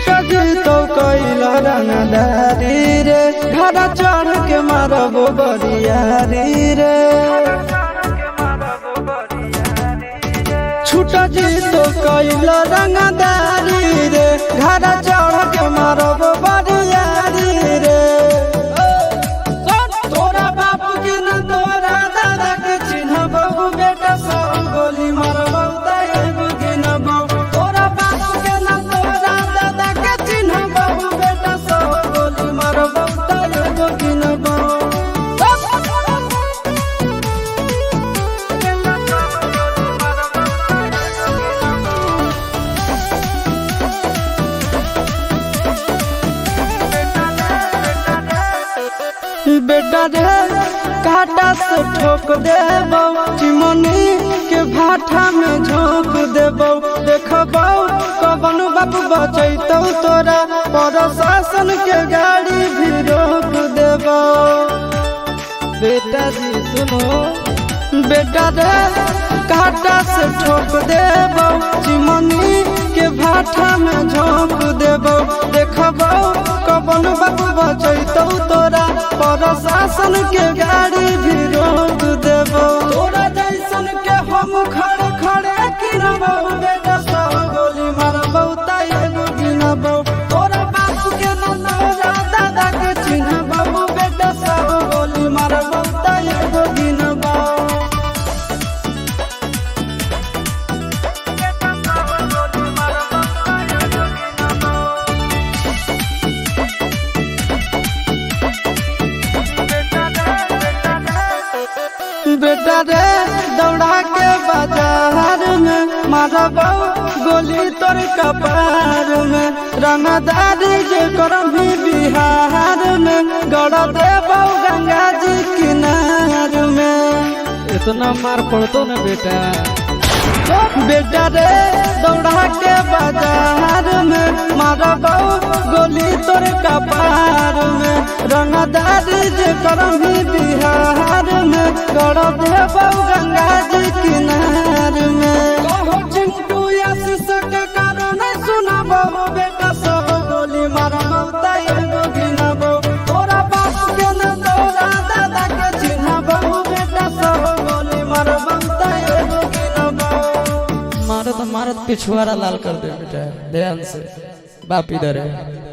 छुटा जी तो कैला रंगदारी रे घड़ा चढ़ के मारबो बरियारी रे छुटा जी तो कैला रंगदारी रे घड़ा चढ़ के मारबो बरियारी रे तोरा बाप के न तोरा दादा के चिन्हबो बेटा सब गोली मारबो तैगो गिनबो तोरा बाप के न तोरा दादा के चिन्हबो बेटा सब गोली मारबो तैगो गिनबो बेटा रे काटा से ठोक देबो चिमनी के भाठा में झोंक देबो देखबो कवन बाप बचैतौ तोरा प्रशासन के गाड़ी भी रोक देबो बेटा जी सुनो बेटा रे काटा से ठोक देबो चिमनी के भाठा में झोंक देबो देखबो कवन बाप बचैतौ तोरा प्रशासन के गाड़ी भी रोक देबो तोरा जैसन के हम खड़े खड़े गिनबो बेटा सब गोली मारबो तैगो गिनबो तोरा बाप के न तोरा दादा के चिन्हबो बेटा सब गोली मारबो तैगो गिनबो बेटा रे दौड़ा के बाजार में मारबो गोली तोर कपार में रंगदारी जे करम भी बिहार में गड़ देबो गंगा जी किनार में इतना मार पड़तो ना बेटा बेटा रे दौड़ा के बाजार में मारबो गोली तोर कपार में रंगदारी जे करम भी बिहार में गड़ देबो गंगा जी किनार में कहो चिंटू आशीष के कारण सुनबो बेटा सब गोली मारबो तैगो गिनबो तोरा बाप के न तोरा दादा के चिन्हबो बेटा सब गोली मारबो तैगो गिनबो मारत मारत पिछुआरा लाल कर दे बेटा ध्यान से बाप इधर है।